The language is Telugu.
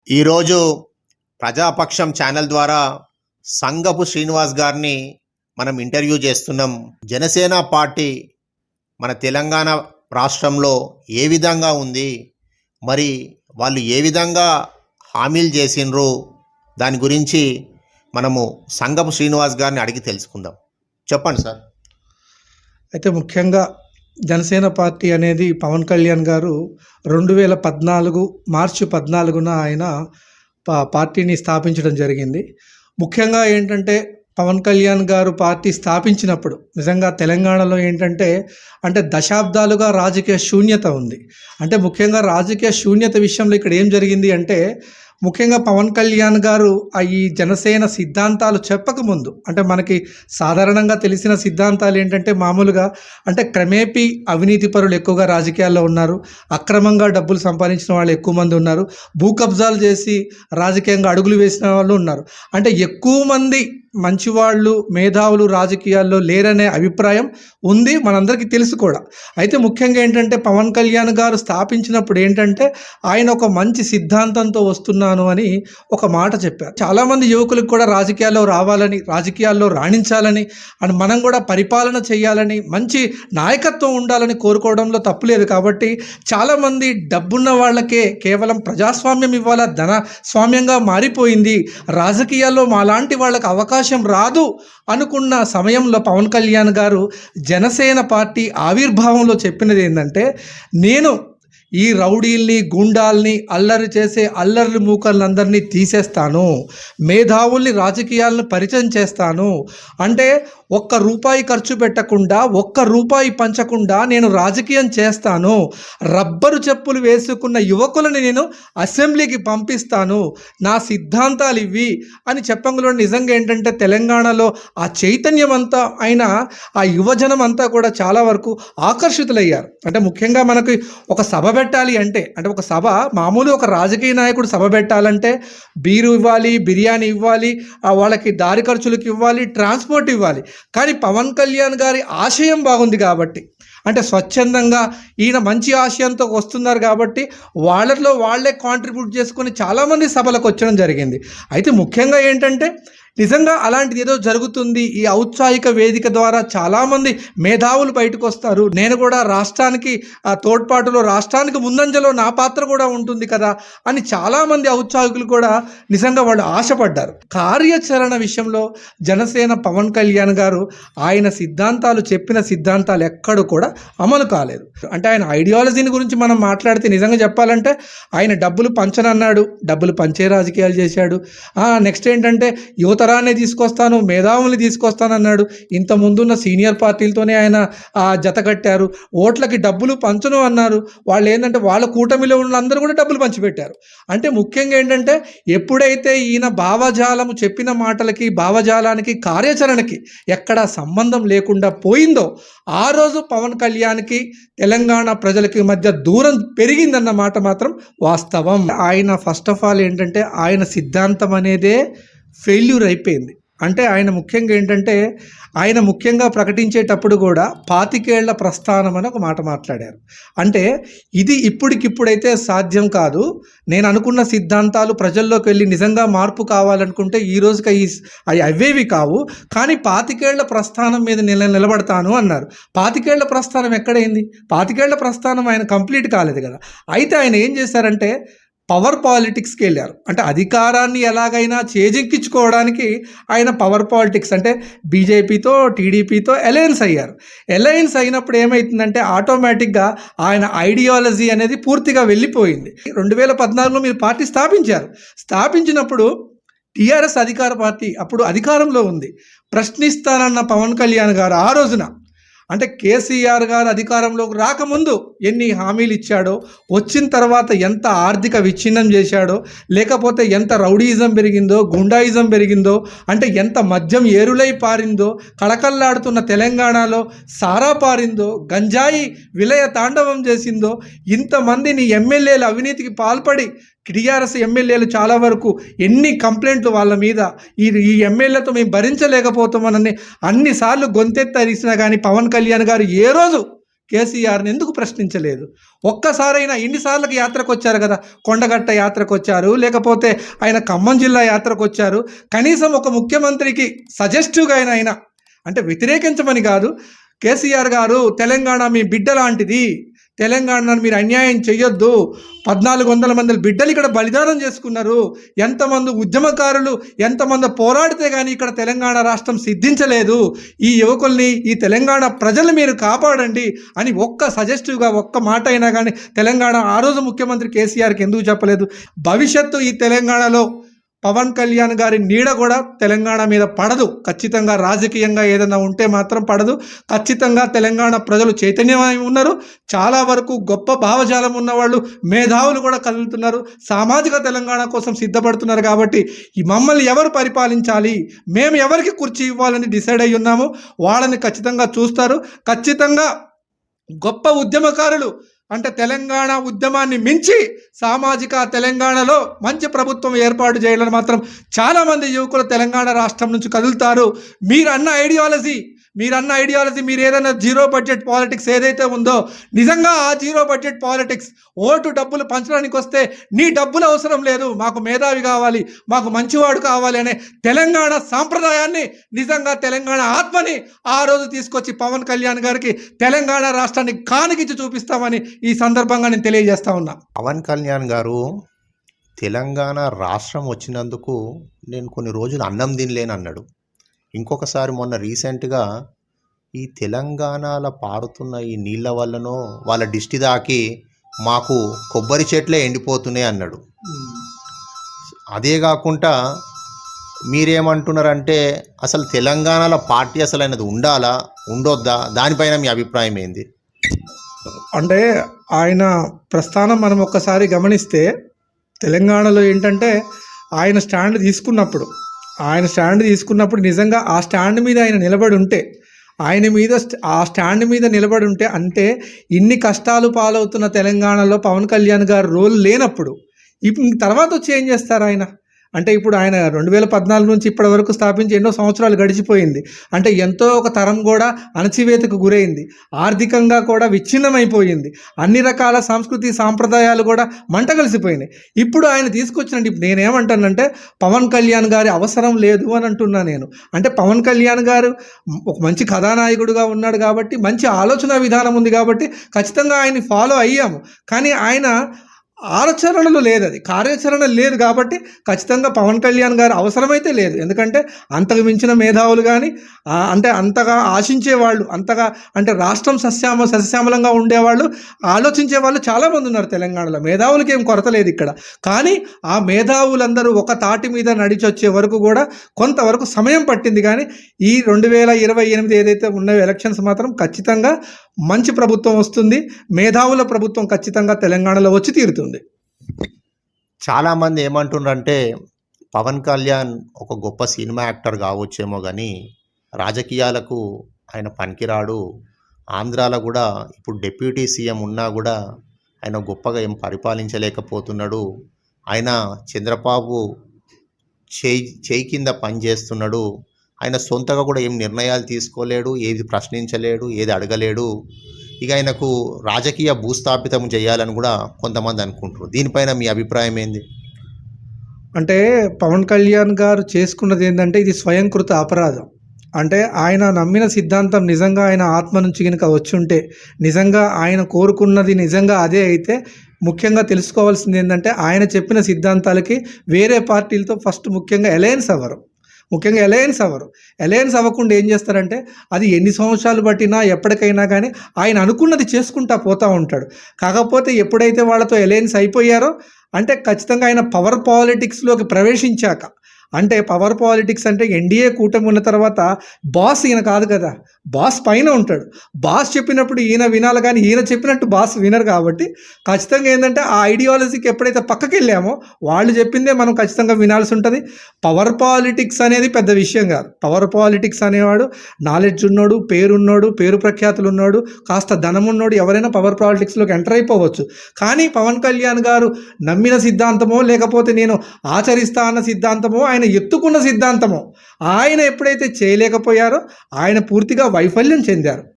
ఈరోజు ప్రజాపక్షం ఛానల్ ద్వారా సంగపు శ్రీనివాస్ గారిని మనం ఇంటర్వ్యూ చేస్తున్నాం. జనసేన పార్టీ మన తెలంగాణ రాష్ట్రంలో ఏ విధంగా ఉంది, మరి వాళ్ళు ఏ విధంగా హామీలు చేసినరు, దాని గురించి మనము సంగపు శ్రీనివాస్ గారిని అడిగి తెలుసుకుందాం. చెప్పండి సార్. అయితే ముఖ్యంగా జనసేన పార్టీ అనేది పవన్ కళ్యాణ్ గారు 2014 మార్చి 14న ఆయన పార్టీని స్థాపించడం జరిగింది. ముఖ్యంగా ఏంటంటే పవన్ కళ్యాణ్ గారు పార్టీ స్థాపించినప్పుడు నిజంగా తెలంగాణలో ఏంటంటే దశాబ్దాలుగా రాజకీయ శూన్యత ఉంది. ముఖ్యంగా రాజకీయ శూన్యత విషయంలో ఇక్కడ ఏం జరిగింది అంటే ముఖ్యంగా పవన్ కళ్యాణ్ గారు ఈ జనసేన సిద్ధాంతాలు చెప్పకముందు మనకి సాధారణంగా తెలిసిన సిద్ధాంతాలు ఏంటంటే మామూలుగా క్రమేపీ అవినీతి పరులు ఎక్కువగా రాజకీయాల్లో ఉన్నారు, అక్రమంగా డబ్బులు సంపాదించిన వాళ్ళు ఎక్కువ మంది ఉన్నారు, భూ కబ్జాలు చేసి రాజకీయంగా అడుగులు వేసిన వాళ్ళు ఉన్నారు. ఎక్కువ మంది మంచివాళ్ళు మేధావులు రాజకీయాల్లో లేరనే అభిప్రాయం ఉంది, మనందరికీ తెలుసు కూడా. అయితే ముఖ్యంగా ఏంటంటే పవన్ కళ్యాణ్ గారు స్థాపించినప్పుడు ఏంటంటే ఆయన ఒక మంచి సిద్ధాంతంతో వస్తున్నాను అని ఒక మాట చెప్పారు. చాలామంది యువకులకు కూడా రాజకీయాల్లో రావాలని, రాజకీయాల్లో రాణించాలని, మనం కూడా పరిపాలన చేయాలని, మంచి నాయకత్వం ఉండాలని కోరుకోవడంలో తప్పులేదు. కాబట్టి చాలామంది డబ్బున్న వాళ్ళకే కేవలం ప్రజాస్వామ్యం ఇవ్వాలా, ధనస్వామ్యంగా మారిపోయింది, రాజకీయాల్లో మాలాంటి వాళ్ళకి అవకాశం రాదు అనుకున్న సమయంలో పవన్ కళ్యాణ్ గారు జనసేన పార్టీ ఆవిర్భావంలో చెప్పినది ఏంటంటే, నేను ఈ రౌడీల్ని గుండాల్ని అల్లరి చేసే అల్లర్లు మూకర్లందరినీ తీసేస్తాను, మేధావుల్ని రాజకీయాలను పరిచయం చేస్తాను, ఒక్క రూపాయి ఖర్చు పెట్టకుండా ఒక్క రూపాయి పంచకుండా నేను రాజకీయం చేస్తాను, రబ్బరు చెప్పులు వేసుకున్న యువకులను నేను అసెంబ్లీకి పంపిస్తాను, నా సిద్ధాంతాలు ఇవి అని చెప్పంలో నిజంగా ఏంటంటే తెలంగాణలో ఆ చైతన్యం అంతా ఆ యువజనం అంతా కూడా చాలా వరకు ఆకర్షితులయ్యారు. ముఖ్యంగా మనకి ఒక సభ పెట్టాలి ఒక సభ మామూలు ఒక రాజకీయ నాయకుడు సభ పెట్టాలంటే బీరు ఇవ్వాలి, బిర్యానీ ఇవ్వాలి, వాళ్ళకి దారి ఖర్చులకు ఇవ్వాలి, ట్రాన్స్పోర్ట్ ఇవ్వాలి. కానీ పవన్ కళ్యాణ్ గారి ఆశయం బాగుంది కాబట్టి స్వచ్ఛందంగా ఈయన మంచి ఆశయంతో వస్తున్నారు కాబట్టి వాళ్ళలో వాళ్ళే కాంట్రిబ్యూట్ చేసుకొని చాలామంది సభలకు వచ్చడం జరిగింది. అయితే ముఖ్యంగా ఏంటంటే నిజంగా అలాంటిది ఏదో జరుగుతుంది, ఈ ఔత్సాహిక వేదిక ద్వారా చాలామంది మేధావులు బయటకు వస్తారు, నేను కూడా రాష్ట్రానికి తోడ్పాటులో రాష్ట్రానికి ముందంజలో నా పాత్ర కూడా ఉంటుంది కదా అని చాలామంది ఔత్సాహికులు కూడా నిజంగా వాళ్ళు ఆశపడ్డారు. కార్యాచరణ విషయంలో జనసేన పవన్ కళ్యాణ్ గారు ఆయన సిద్ధాంతాలు చెప్పిన సిద్ధాంతాలు ఎక్కడు కూడా అమలు కాలేదు. ఆయన ఐడియాలజీని గురించి మనం మాట్లాడితే నిజంగా చెప్పాలంటే ఆయన డబ్బులు పంచనన్నాడు, డబ్బులు పంచే రాజకీయాలు చేశాడు. నెక్స్ట్ ఏంటంటే యువతరాన్ని తీసుకొస్తాను, మేధావుల్ని తీసుకొస్తానన్నాడు. ఇంత ముందున్న సీనియర్ పార్టీలతోనే ఆయన జత కట్టారు. ఓట్లకి డబ్బులు పంచను అన్నారు. వాళ్ళు ఏంటంటే వాళ్ళ కూటమిలో ఉన్న అందరూ కూడా డబ్బులు పంచిపెట్టారు. ముఖ్యంగా ఏంటంటే ఎప్పుడైతే ఈయన భావజాలము చెప్పిన మాటలకి భావజాలానికి కార్యాచరణకి ఎక్కడా సంబంధం లేకుండా పోయిందో ఆ రోజు పవన్ కళ్యాణ్కి తెలంగాణ ప్రజలకి మధ్య దూరం పెరిగిందన్న మాట మాత్రం వాస్తవం. ఆయన ఫస్ట్ ఆఫ్ ఆల్ ఏంటంటే ఆయన సిద్ధాంతం అనేదే ఫెయిల్యూర్ అయిపోయింది. ఆయన ముఖ్యంగా ఏంటంటే ఆయన ముఖ్యంగా ప్రకటించేటప్పుడు కూడా 25 ఏళ్ల ప్రస్థానం అని ఒక మాట మాట్లాడారు. ఇది ఇప్పటికిప్పుడైతే సాధ్యం కాదు, నేను అనుకున్న సిద్ధాంతాలు ప్రజల్లోకి వెళ్ళి నిజంగా మార్పు కావాలనుకుంటే ఈ రోజుకి అవేవి కావు, కానీ 25 ఏళ్ల ప్రస్థానం మీద నేను నిలబడతాను అన్నారు. 25 ఏళ్ల ప్రస్థానం ఎక్కడైంది? 25 ఏళ్ల ప్రస్థానం ఆయన కంప్లీట్ కాలేదు కదా. అయితే ఆయన ఏం చేశారంటే పవర్ పాలిటిక్స్కి వెళ్ళారు. అధికారాన్ని ఎలాగైనా చేజిక్కించుకోవడానికి ఆయన పవర్ పాలిటిక్స్ బీజేపీతో టీడీపీతో అలయన్స్ అయ్యారు. అలయన్స్ అయినప్పుడు ఏమవుతుందంటే ఆటోమేటిక్గా ఆయన ఐడియాలజీ అనేది పూర్తిగా వెళ్ళిపోయింది. 2014లో మీరు పార్టీ స్థాపించారు. స్థాపించినప్పుడు టీఆర్ఎస్ అధికార పార్టీ అప్పుడు అధికారంలో ఉంది. ప్రశ్నిస్తానన్న పవన్ కళ్యాణ్ గారు ఆ రోజున కేసీఆర్ గారు అధికారంలోకి రాకముందు ఎన్ని హామీలు ఇచ్చాడో, వచ్చిన తర్వాత ఎంత ఆర్థిక విచ్ఛిన్నం చేశాడో, లేకపోతే ఎంత రౌడీయిజం పెరిగిందో, గుండాయిజం పెరిగిందో, ఎంత మద్యం ఏరులై పారిందో, కళకళలాడుతున్న తెలంగాణలో సారా పారిందో, గంజాయి విలయ తాండవం చేసిందో, ఇంతమందిని ఎమ్మెల్యేలు అవినీతికి పాల్పడి టీఆర్ఎస్ ఎమ్మెల్యేలు చాలా వరకు ఎన్ని కంప్లైంట్లు వాళ్ళ మీద ఈ ఎమ్మెల్యేతో మేము భరించలేకపోతామని అన్నిసార్లు గొంతెత్తరిసినా కానీ పవన్ కళ్యాణ్ గారు ఏ రోజు కేసీఆర్ని ఎందుకు ప్రశ్నించలేదు? ఒక్కసారైనా ఇన్నిసార్లకు యాత్రకు వచ్చారు కదా, కొండగట్ట యాత్రకు వచ్చారు, లేకపోతే ఆయన ఖమ్మం జిల్లా యాత్రకు వచ్చారు. కనీసం ఒక ముఖ్యమంత్రికి సజెస్టివ్గా అయినా అంటే వ్యతిరేకించమని కాదు, కేసీఆర్ గారు తెలంగాణ మీ బిడ్డ లాంటిది, తెలంగాణను మీరు అన్యాయం చేయొద్దు, 1400 మంది బిడ్డలు ఇక్కడ బలిదానం చేసుకున్నారు, ఎంతమంది ఉద్యమకారులు ఎంతమంది పోరాడితే కానీ ఇక్కడ తెలంగాణ రాష్ట్రం సిద్ధించలేదు, ఈ యువకుల్ని ఈ తెలంగాణ ప్రజలు మీరు కాపాడండి అని ఒక్క సజెస్టివ్గా ఒక్క మాట అయినా కానీ తెలంగాణ ఆ రోజు ముఖ్యమంత్రి కేసీఆర్కి ఎందుకు చెప్పలేదు? భవిష్యత్తు ఈ తెలంగాణలో పవన్ కళ్యాణ్ గారి నీడ కూడా తెలంగాణ మీద పడదు. ఖచ్చితంగా రాజకీయంగా ఏదైనా ఉంటే మాత్రం పడదు. ఖచ్చితంగా తెలంగాణ ప్రజలు చైతన్యమై ఉన్నారు. చాలా వరకు గొప్ప భావజాలం ఉన్నవాళ్ళు, మేధావులు కూడా కదులుతున్నారు, సామాజిక తెలంగాణ కోసం సిద్ధపడుతున్నారు. కాబట్టి ఈ మమ్మల్ని ఎవరు పరిపాలించాలి, మేము ఎవరికి కుర్చీ ఇవ్వాలని డిసైడ్ అయి ఉన్నాము. వాళ్ళని ఖచ్చితంగా చూస్తారు. ఖచ్చితంగా గొప్ప ఉద్యమకారులు అంటే తెలంగాణ ఉద్యమాన్ని మించి సామాజిక తెలంగాణలో మంచి ప్రభుత్వం ఏర్పాటు చేయాలని మాత్రం చాలామంది యువకులు తెలంగాణ రాష్ట్రం నుంచి కదులుతారు. మీరు అన్న ఐడియాలజీ మీరు ఏదైనా జీరో బడ్జెట్ పాలిటిక్స్ ఏదైతే ఉందో, నిజంగా ఆ జీరో బడ్జెట్ పాలిటిక్స్ ఓటు డబ్బులు పంచడానికి వస్తే నీ డబ్బులు అవసరం లేదు, మాకు మేధావి కావాలి, మాకు మంచివాడు కావాలి అనే తెలంగాణ సాంప్రదాయాన్ని, నిజంగా తెలంగాణ ఆత్మని ఆ రోజు తీసుకొచ్చి పవన్ కళ్యాణ్ గారికి తెలంగాణ రాష్ట్రాన్ని కానికిచ్చి చూపిస్తామని ఈ సందర్భంగా నేను తెలియజేస్తా ఉన్నా. పవన్ కళ్యాణ్ గారు తెలంగాణ రాష్ట్రం వచ్చినందుకు నేను కొన్ని రోజులు అన్నం తినలేను అన్నాడు. ఇంకొకసారి మొన్న రీసెంట్గా ఈ తెలంగాణలో పారుతున్న ఈ నీళ్ళ వల్లనో వాళ్ళ దిష్టి దాకి మాకు కొబ్బరి చెట్లే ఎండిపోతున్నాయి అన్నాడు. అదే కాకుండా మీరేమంటున్నారంటే అసలు తెలంగాణలో పార్టీ అసలు అనేది ఉండాలా ఉండొద్దా, దానిపైన మీ అభిప్రాయం ఏంది? అంటే ఆయన ప్రస్థానం మనం ఒక్కసారి గమనిస్తే తెలంగాణలో ఏంటంటే ఆయన స్టాండ్ తీసుకున్నప్పుడు నిజంగా ఆ స్టాండ్ మీద ఆయన నిలబడి ఉంటే, ఆ స్టాండ్ మీద నిలబడి ఉంటే, అంటే ఇన్ని కష్టాలు పాలవుతున్న తెలంగాణలో పవన్ కళ్యాణ్ గారు రోల్ లేనప్పుడు ఇప్పుడు తర్వాత వచ్చి ఏం చేస్తారు ఆయన? అంటే ఇప్పుడు ఆయన 2014 నుంచి ఇప్పటి వరకు స్థాపించి ఎన్నో సంవత్సరాలు గడిచిపోయింది. అంటే ఎంతో ఒక తరం కూడా అణచివేతకు గురైంది, ఆర్థికంగా కూడా విచ్ఛిన్నమైపోయింది, అన్ని రకాల సంస్కృతి సాంప్రదాయాలు కూడా మంట కలిసిపోయినాయి. ఇప్పుడు ఆయన తీసుకొచ్చినట్టు ఇప్పుడు నేనేమంటానంటే పవన్ కళ్యాణ్ గారి అవసరం లేదు అని అంటున్నా నేను. అంటే పవన్ కళ్యాణ్ గారు ఒక మంచి కథానాయకుడుగా ఉన్నాడు కాబట్టి, మంచి ఆలోచన విధానం ఉంది కాబట్టి ఖచ్చితంగా ఆయన్ని ఫాలో అయ్యాము. కానీ ఆయన ఆచరణలో లేదు, అది కార్యాచరణ లేదు కాబట్టి ఖచ్చితంగా పవన్ కళ్యాణ్ గారు అవసరమైతే లేదు. ఎందుకంటే అంతకు మించిన మేధావులు కానీ అంటే అంతగా ఆశించేవాళ్ళు, అంతగా అంటే రాష్ట్రం సస్యశ్యామలంగా ఉండేవాళ్ళు, ఆలోచించే వాళ్ళు చాలామంది ఉన్నారు తెలంగాణలో. మేధావులకి ఏం కొరత లేదు ఇక్కడ. కానీ ఆ మేధావులందరూ ఒక తాటి మీద నడిచొచ్చే వరకు కూడా కొంతవరకు సమయం పట్టింది. కానీ ఈ 2028 ఏదైతే ఉన్నాయో ఎలక్షన్స్ మాత్రం ఖచ్చితంగా మంచి ప్రభుత్వం వస్తుంది, మేధావుల ప్రభుత్వం ఖచ్చితంగా తెలంగాణలో వచ్చి తీరుతుంది. చాలామంది ఏమంటున్నారంటే పవన్ కళ్యాణ్ ఒక గొప్ప సినిమా యాక్టర్ కావచ్చేమో కానీ రాజకీయాలకు ఆయన పనికిరాడు, ఆంధ్రాలో కూడా ఇప్పుడు డిప్యూటీ సీఎం ఉన్నా కూడా ఆయన గొప్పగా ఏం పరిపాలించలేకపోతున్నాడు, ఆయన చంద్రబాబు చేయి కింద పనిచేస్తున్నాడు, ఆయన సొంతగా కూడా ఏం నిర్ణయాలు తీసుకోలేడు, ఏది ప్రశ్నించలేడు, ఏది అడగలేడు, ఇక ఆయనకు రాజకీయ భూస్థాపితం చేయాలని కూడా కొంతమంది అనుకుంటారు. దీనిపైన మీ అభిప్రాయం ఏంది? అంటే పవన్ కళ్యాణ్ గారు చేసుకున్నది ఏంటంటే ఇది స్వయంకృత అపరాధం. అంటే ఆయన నమ్మిన సిద్ధాంతం నిజంగా ఆయన ఆత్మ నుంచి కనుక వచ్చుంటే, నిజంగా ఆయన కోరుకున్నది నిజంగా అదే అయితే, ముఖ్యంగా తెలుసుకోవాల్సింది ఏంటంటే ఆయన చెప్పిన సిద్ధాంతాలకి వేరే పార్టీలతో ఫస్ట్ ముఖ్యంగా అలయన్స్ అవ్వకుండా ఏం చేస్తారంటే అది ఎన్ని సంవత్సరాలు పట్టినా ఎప్పటికైనా కానీ ఆయన అనుకున్నది చేసుకుంటా పోతూ ఉంటాడు. కాకపోతే ఎప్పుడైతే వాళ్ళతో అలయన్స్ అయిపోయారో అంటే ఖచ్చితంగా ఆయన పవర్ పాలిటిక్స్లోకి ప్రవేశించాక, అంటే పవర్ పాలిటిక్స్ అంటే ఎన్డీఏ కూటమి ఉన్న తర్వాత బాస్ ఈయన కాదు కదా, బాస్ పైన ఉంటాడు. బాస్ చెప్పినప్పుడు ఈయన వినాలి, కానీ ఈయన చెప్పినట్టు బాస్ వినరు. కాబట్టి ఖచ్చితంగా ఏంటంటే ఆ ఐడియాలజీకి ఎప్పుడైతే పక్కకి వెళ్ళామో వాళ్ళు చెప్పిందే మనం ఖచ్చితంగా వినాల్సి ఉంటుంది. పవర్ పాలిటిక్స్ అనేది పెద్ద విషయం కాదు. పవర్ పాలిటిక్స్ అనేవాడు నాలెడ్జ్ ఉన్నోడు, పేరున్నోడు, పేరు ప్రఖ్యాతులు ఉన్నాడు, కాస్త ధనం ఉన్నోడు ఎవరైనా పవర్ పాలిటిక్స్లోకి ఎంటర్ అయిపోవచ్చు. కానీ పవన్ కళ్యాణ్ గారు నమ్మిన సిద్ధాంతమో లేకపోతే నేను ఆచరిస్తా అన్న సిద్ధాంతమో ఆయన ఎత్తుకున్న సిద్ధాంతమో ఆయన ఎప్పుడైతే చేయలేకపోయారో ఆయన పూర్తిగా వైఫల్యం చెందారు.